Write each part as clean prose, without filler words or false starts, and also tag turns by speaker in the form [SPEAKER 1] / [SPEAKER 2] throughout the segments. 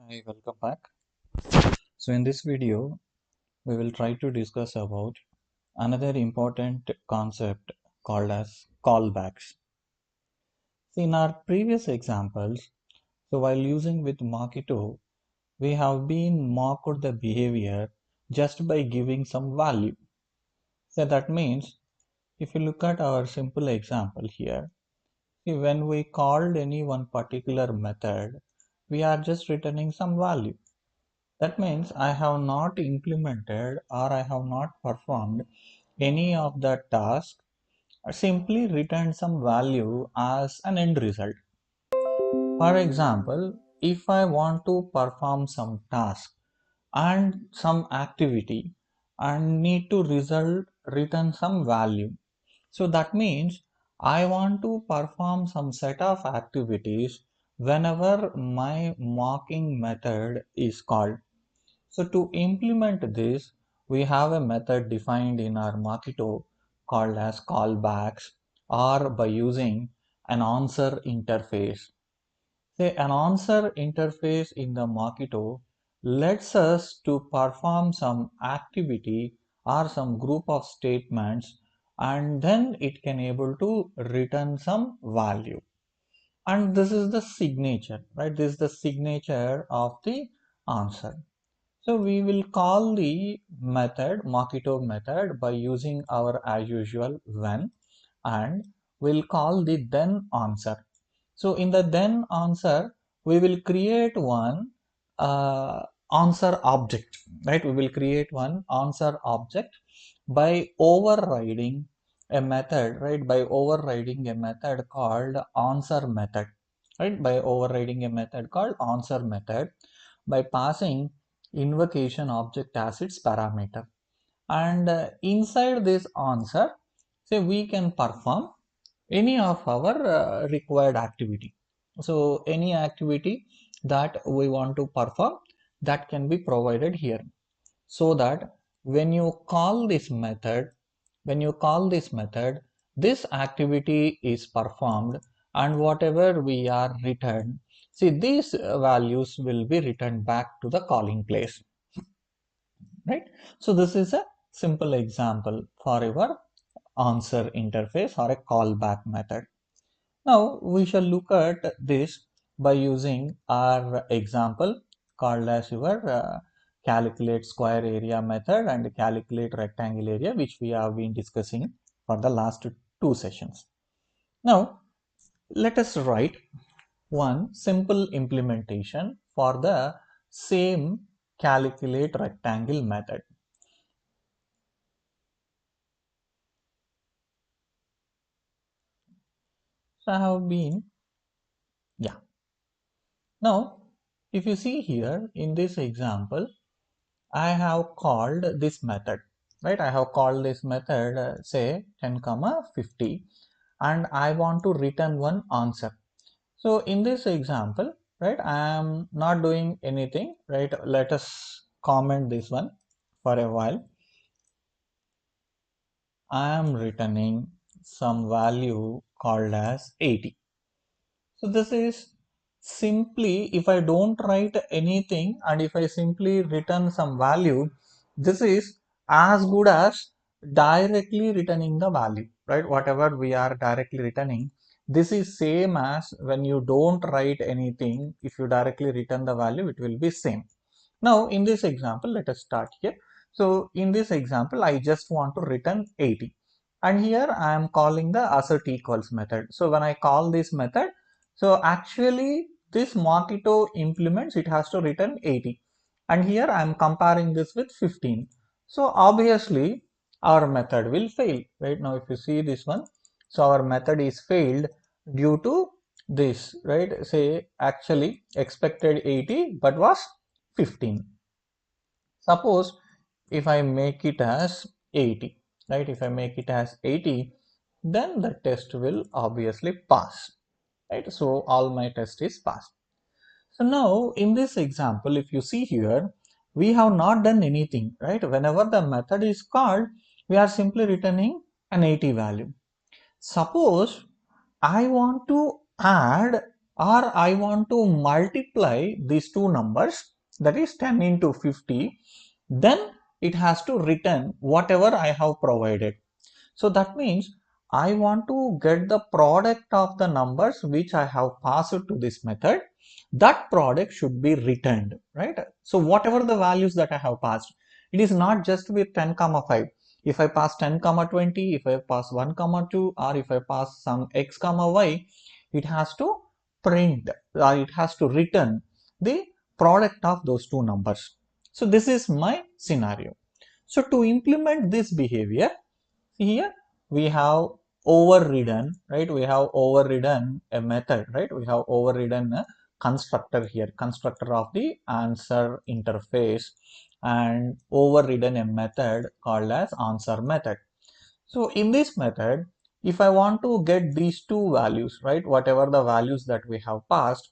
[SPEAKER 1] Hi, welcome back. So in this video, we will try to discuss about another important concept called as callbacks. See, in our previous examples, so while using with Mockito, we have been mocked the behavior just by giving some value. So that means if you look at our simple example here, see when we called any one particular method, we are just returning some value. That means I have not implemented or I have not performed any of the task, simply returned some value as an end result. For example, if I want to perform some task and some activity and need to return some value. So that means I want to perform some set of activities whenever my mocking method is called. So to implement this, we have a method defined in our Mockito called as callbacks or by using an answer interface. Say an answer interface in the Mockito lets us to perform some activity or some group of statements, and then it can able to return some value. And this is the signature, right? This is the signature of the answer. So we will call the method Mockito method by using our as usual when, and we'll call the then answer. So in the then answer, we will create one answer object, right? We will create one answer object by overriding a method, right? By overriding a method called answer method, right? By overriding a method called answer method by passing invocation object as its parameter. And inside this answer, say we can perform any of our required activity. So any activity that we want to perform, that can be provided here, so that when you call this method, this activity is performed, and whatever we are returned, see these values will be returned back to the calling place, right? So this is a simple example for your answer interface or a callback method. Now we shall look at this by using our example called as your calculate square area method and calculate rectangle area, which we have been discussing for the last two sessions. Now let us write one simple implementation for the same calculate rectangle method. So I have been, yeah. Now if you see here in this example, I have called this method, right? I have called this method say 10 comma 50, and I want to return one answer. So in this example, right, I am not doing anything, right? Let us comment this one for a while. I am returning some value called as 80. So this is simply, if I don't write anything and if I simply return some value, this is as good as directly returning the value, right? Whatever we are directly returning, this is same as when you don't write anything. If you directly return the value, it will be same. Now in this example, let us start here. So in this example, I just want to return 80. And here I am calling the assert equals method. So when I call this method, so actually this Mockito implements, it has to return 80. And here I am comparing this with 15. So obviously our method will fail, right? Now if you see this one, so our method is failed due to this, right? Say actually expected 80 but was 15. Suppose if I make it as 80, right? If I make it as 80, then the test will obviously pass, right? So all my test is passed. So now in this example, if you see here, we have not done anything, right? Whenever the method is called, we are simply returning an 80 value. Suppose I want to add or I want to multiply these two numbers, that is 10 into 50, then it has to return whatever I have provided. So that means I want to get the product of the numbers which I have passed to this method. That product should be returned, right? So whatever the values that I have passed, it is not just with 10 comma 5. If I pass 10 comma 20, if I pass 1 comma 2, or if I pass some x comma y, it has to print, or it has to return the product of those two numbers. So this is my scenario. So to implement this behavior, here we have overridden, right? We have overridden a method, right? We have overridden a constructor here, constructor of the answer interface, and overridden a method called as answer method. So in this method, if I want to get these two values, right, whatever the values that we have passed,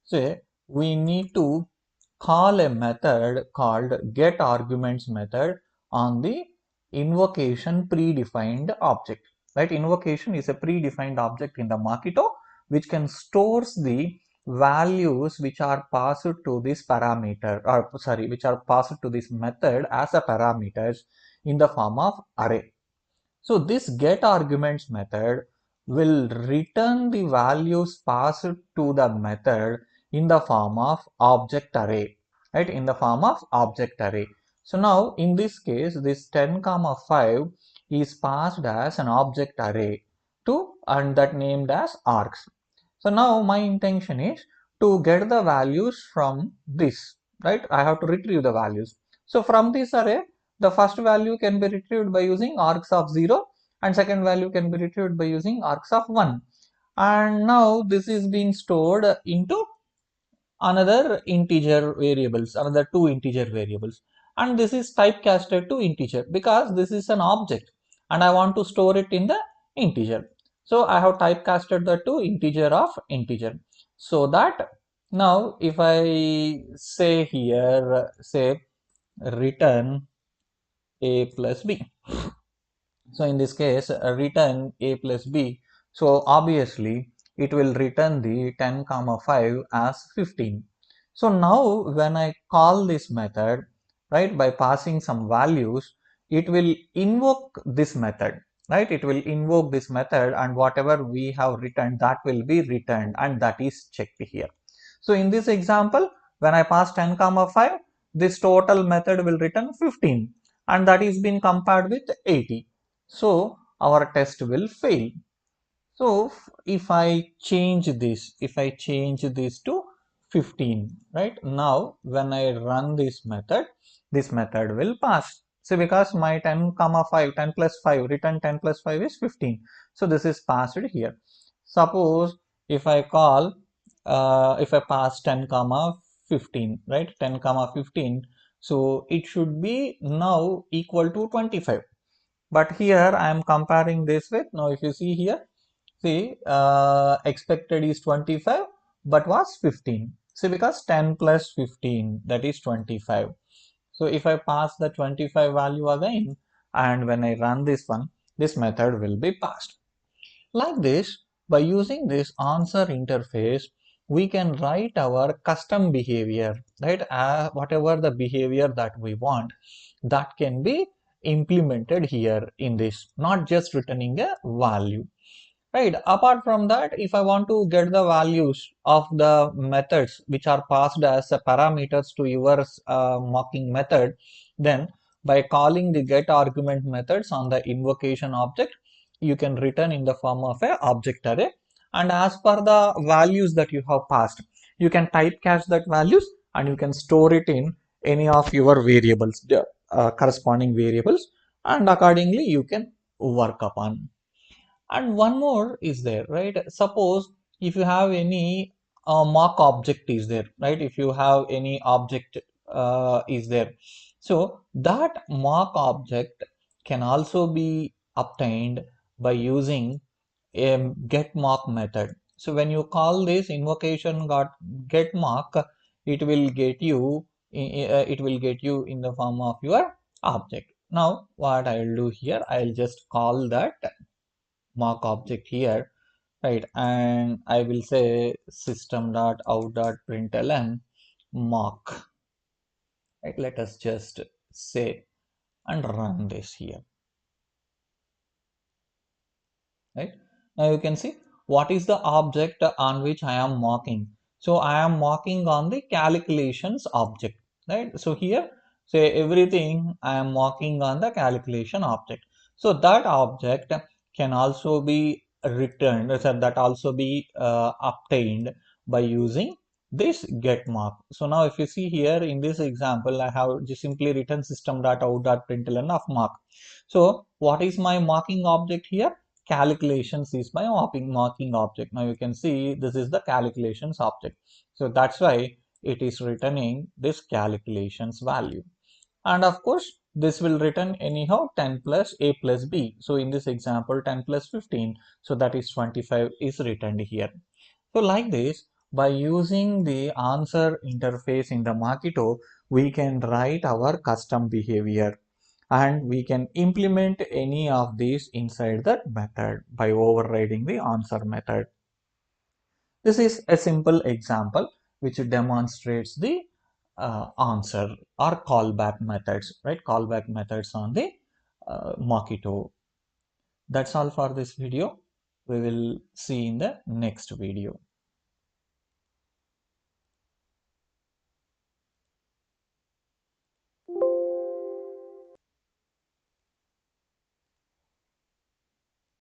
[SPEAKER 1] say we need to call a method called getArguments method on the invocation predefined object, right? Invocation is a predefined object in the Mockito which can stores the values which are passed to this parameter, or sorry, which are passed to this method as a parameters in the form of array. So this getArguments method will return the values passed to the method in the form of object array, right? In the form of object array. So now in this case, this 10 comma 5 is passed as an object array to, and that named as args. So now my intention is to get the values from this, right? I have to retrieve the values. So from this array, the first value can be retrieved by using args of 0, and second value can be retrieved by using args of 1. And now this is being stored into another integer variables, another two integer variables, and this is typecasted to integer because this is an object and I want to store it in the integer. So I have typecasted the to integer of integer, so that now if I say here, say return a plus b, so in this case, return a plus b. So obviously it will return the 10 comma 5 as 15. So now when I call this method, right, by passing some values, it will invoke this method, right? It will invoke this method, and whatever we have written, that will be returned, and that is checked here. So in this example, when I pass 10 comma 5, this total method will return 15, and that is being compared with 80. So our test will fail. So if I change this to 15, right? Now when I run this method will pass. So because my 10 comma 5, 10 plus 5, return 10 plus 5 is 15. So this is passed here. Suppose if I call, if I pass 10 comma 15, right? 10 comma 15. So it should be now equal to 25. But here I am comparing this with, now if you see here, see expected is 25 but was 15. See, because 10 plus 15, that is 25. So if I pass the 25 value again, and when I run this one, this method will be passed. Like this, by using this answer interface, we can write our custom behavior, right? Whatever the behavior that we want, that can be implemented here in this, not just returning a value. Right. Apart from that, if I want to get the values of the methods which are passed as parameters to your mocking method, then by calling the get argument methods on the invocation object, you can return in the form of a object array. And as per the values that you have passed, you can typecast that values and you can store it in any of your variables, the corresponding variables, and accordingly you can work upon. And one more is there, right? Suppose if you have any mock object is there, right? If you have any object is there, so that mock object can also be obtained by using a get mock method. So when you call this invocation got get mock, it will get you in the form of your object. Now what I will do here, I'll just call that mock object here, right? And I will say system.out.println mock, right? Let us just say and run this here, right? Now you can see what is the object on which I am mocking. So I am mocking on the calculations object, right? So here say everything I am mocking on the calculation object. So that object can also be returned, so that also be obtained by using this get mark. So now if you see here in this example, I have just simply written system.out.println of mark. So what is my marking object here? Calculations is my marking object. Now you can see this is the calculations object. So that's why it is returning this calculations value. And of course, this will return anyhow 10 plus a plus b. So in this example, 10 plus 15. So that is 25 is returned here. So like this, by using the answer interface in the Mockito, we can write our custom behavior, and we can implement any of these inside that method by overriding the answer method. This is a simple example which demonstrates the answer or callback methods, right? Callback methods on the Mockito. That's all for this video. We will see in the next video.